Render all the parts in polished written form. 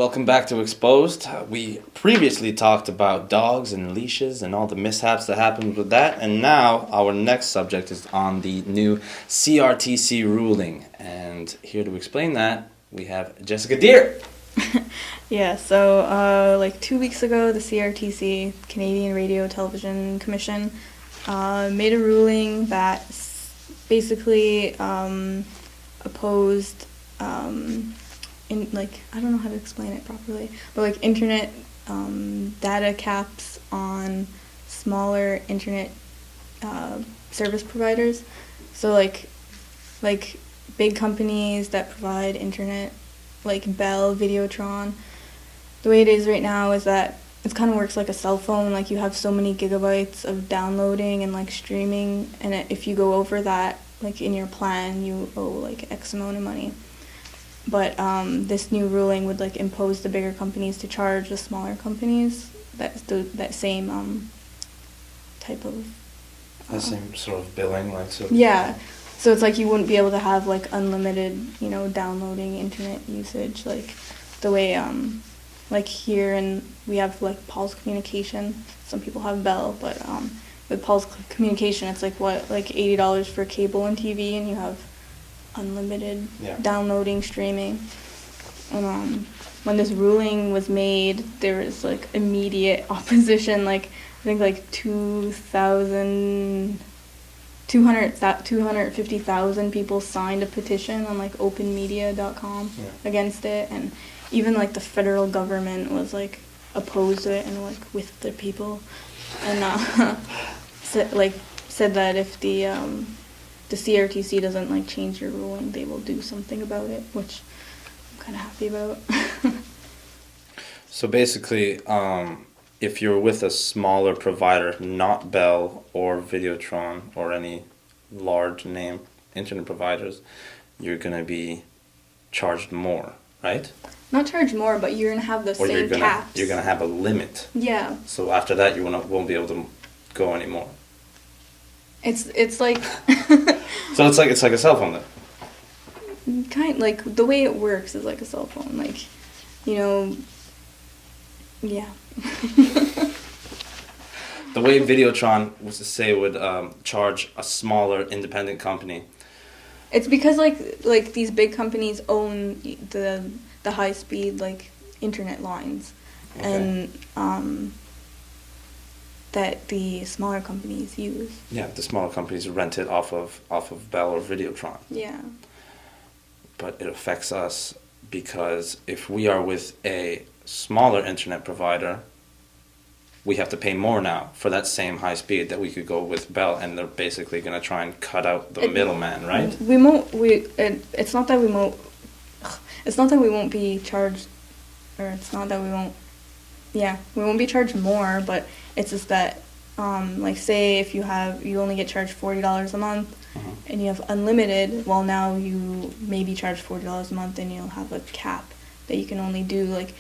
Welcome back to Exposed. We previously talked about dogs and leashes and all the mishaps that happened with that, and now our next subject is on the new CRTC ruling. And here to explain that, we have Jessica Deere. Yeah, so like 2 weeks ago, the CRTC, Canadian Radio Television Commission, made a ruling that basically opposed I don't know how to explain it properly, but like internet data caps on smaller internet service providers. So like big companies that provide internet, like Bell, Videotron, the way it is right now is that it kind of works like a cell phone. Like you have so many gigabytes of downloading and like streaming, and if you go over that, like in your plan, you owe like X amount of money. But this new ruling would like impose the bigger companies to charge the smaller companies that same type of The same sort of billing, like so. Yeah, so it's like you wouldn't be able to have like unlimited, downloading internet usage like the way like here, and we have like Paul's Communication. Some people have Bell, but with Paul's Communication, it's like $80 for cable and TV, and you have unlimited downloading, streaming. And when this ruling was made, there was like immediate opposition. Like I think like 250,000 people signed a petition on like openmedia.com against it, and even like the federal government was like opposed to it and like with the people, and said that if the CRTC doesn't like change your ruling, they will do something about it, which I'm kind of happy about. So basically, if you're with a smaller provider, not Bell or Videotron or any large name internet providers, you're going to be charged more, right? Not charged more, but you're going to have the same caps. You're going to have a limit. Yeah. So after that, you won't be able to go anymore. It's like So it's like a cell phone then. Like the way it works is like a cell phone, like, yeah. The way Videotron was to say would charge a smaller independent company. It's because like these big companies own the high speed like internet lines, and that the smaller companies use. Yeah, the smaller companies rent it off of Bell or Videotron. Yeah. But it affects us because if we are with a smaller internet provider, we have to pay more now for that same high speed that we could go with Bell, and they're basically going to try and cut out the middleman, right? It's not that we won't be charged, or it's not that we won't. Yeah, we won't be charged more, but it's just that, like, say if you only get charged $40 a month, and you have unlimited. Well, now you may be charged $40 a month, and you'll have a cap that you can only do like,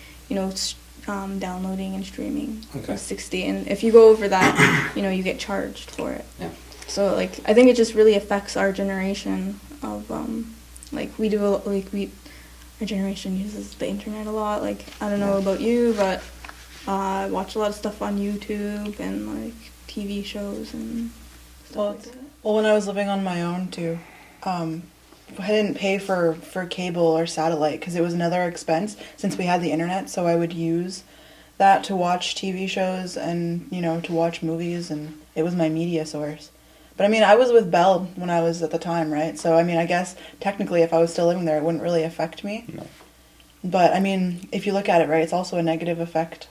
downloading and streaming for 60. And if you go over that, you get charged for it. Yeah. So like, I think it just really affects our generation of our generation uses the internet a lot. Like, I don't know about you, but I watch a lot of stuff on YouTube and like TV shows and stuff like that. Well, when I was living on my own too, I didn't pay for cable or satellite because it was another expense since we had the internet. So I would use that to watch TV shows and to watch movies, and it was my media source. But I mean, I was with Bell when I was at the time, right? So I mean, I guess technically, if I was still living there, it wouldn't really affect me. No. But I mean, if you look at it, right, it's also a negative effect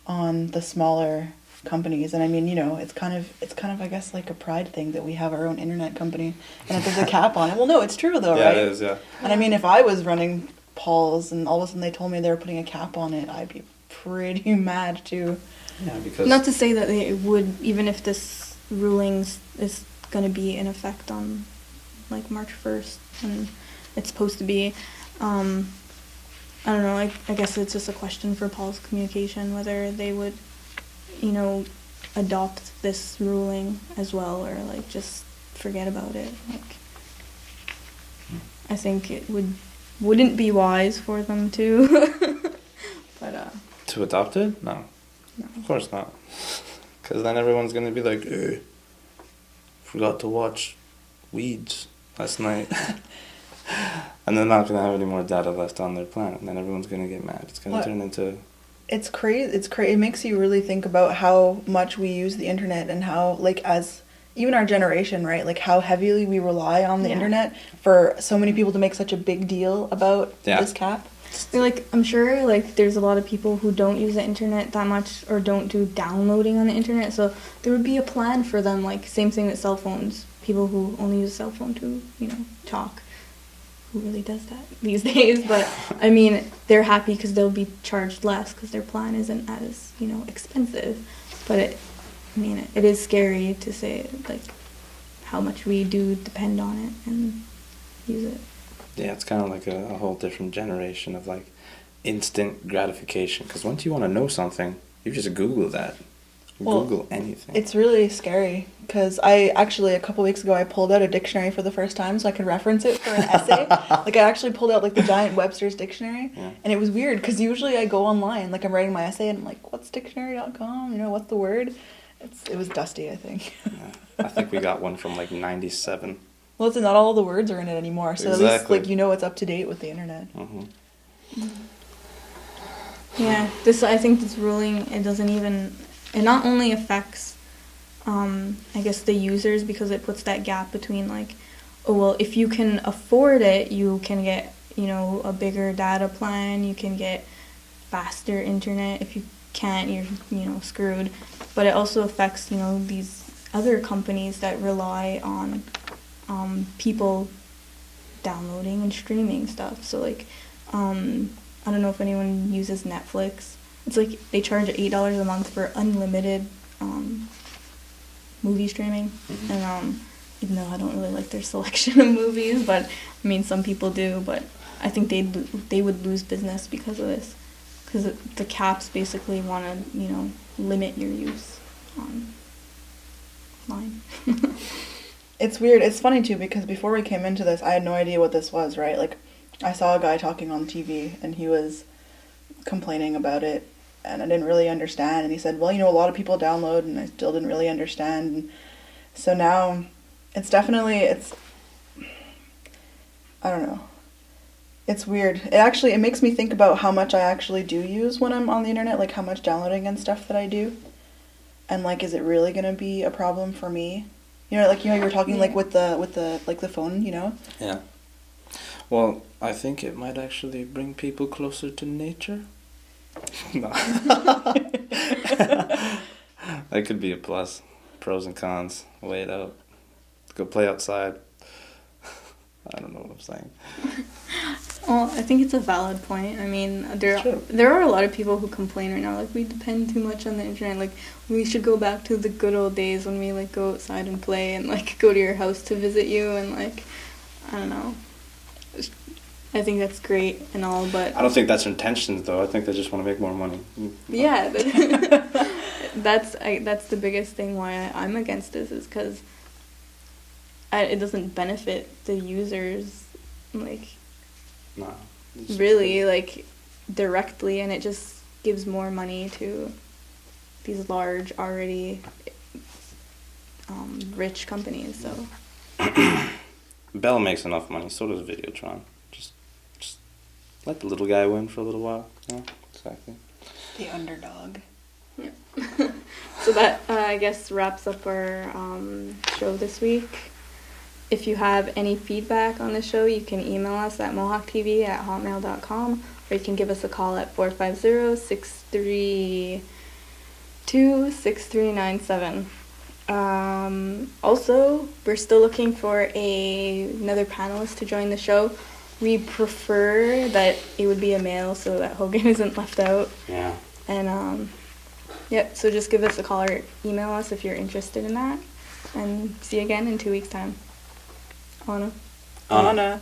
on the smaller companies. And I mean, it's kind of I guess like a pride thing that we have our own internet company and that there's a cap on it. Well, no, it's true though, right? Yeah, it is, yeah. And I mean, if I was running Paul's and all of a sudden they told me they were putting a cap on it, I'd be pretty mad too. Yeah, because not to say that it would, even if this ruling is going to be in effect on like March 1st, and it's supposed to be, I don't know, I guess it's just a question for Paul's Communication whether they would, adopt this ruling as well, or like just forget about it. Like, I think it wouldn't be wise for them to. To adopt it? No. No. Of course not. Because then everyone's going to be like, forgot to watch Weeds last night. And they're not going to have any more data left on their plan. And then everyone's going to get mad. It's going to turn into... It's crazy. It makes you really think about how much we use the internet and how, like, as even our generation, right? Like, how heavily we rely on the internet for so many people to make such a big deal about this cap. Like, I'm sure, like, there's a lot of people who don't use the internet that much or don't do downloading on the internet. So there would be a plan for them, like, same thing with cell phones. People who only use a cell phone to, talk. Who really does that these days? But, I mean, they're happy because they'll be charged less because their plan isn't as, expensive. But, it is scary to say, like, how much we do depend on it and use it. Yeah, it's kind of like a whole different generation of, like, instant gratification. Because once you want to know something, you just Google that. Google anything. It's really scary because I actually, a couple weeks ago, I pulled out a dictionary for the first time so I could reference it for an essay. Like, I actually pulled out, like, the giant Webster's dictionary. Yeah. And it was weird because usually I go online, like, I'm writing my essay and I'm like, what's dictionary.com? What's the word? It was dusty, I think. Yeah. I think we got one from, like, 97. Well, it's not all the words are in it anymore, so exactly. At least, like, it's up to date with the internet. Mm-hmm. Yeah, I think this ruling, it not only affects, I guess, the users because it puts that gap between, like, oh, well, if you can afford it, you can get, a bigger data plan, you can get faster internet. If you can't, you're, screwed. But it also affects, these other companies that rely on people downloading and streaming stuff. So, like, I don't know if anyone uses Netflix. It's like they charge $8 a month for unlimited movie streaming. Mm-hmm. And even though I don't really like their selection of movies, but I mean some people do. But I think they would lose business because of this, because the caps basically want to limit your use online. It's weird. It's funny too because before we came into this, I had no idea what this was. Right, like I saw a guy talking on TV and he was complaining about it and I didn't really understand, and he said, well, a lot of people download and I still didn't really understand. And so now it's I don't know, it's weird. It makes me think about how much I actually do use when I'm on the internet, like how much downloading and stuff that I do, and like is it really gonna be a problem for me, you were talking like with the phone, Yeah. Well, I think it might actually bring people closer to nature. No. That could be a plus. Pros and cons. Weigh it out. Go play outside. I don't know what I'm saying. Well, I think it's a valid point. I mean, there are a lot of people who complain right now, like, we depend too much on the internet. Like, we should go back to the good old days when we, like, go outside and play and, like, go to your house to visit you and, like, I don't know. I think that's great and all, but... I don't think that's their intentions, though. I think they just want to make more money. Yeah. That's the biggest thing why I'm against this, is because it doesn't benefit the users, like... No. Really, like, directly, and it just gives more money to these large, already rich companies, so... Bell makes enough money, so does Videotron. Just let the little guy win for a little while. Yeah, exactly. The underdog. Yeah. So that, I guess, wraps up our show this week. If you have any feedback on the show, you can email us at mohawktv@hotmail.com, or you can give us a call at 450-632-6397. Also, we're still looking for another panelist to join the show. We prefer that it would be a male so that Hogan isn't left out. Yeah. And, so just give us a call or email us if you're interested in that. And see you again in 2 weeks' time. Anna.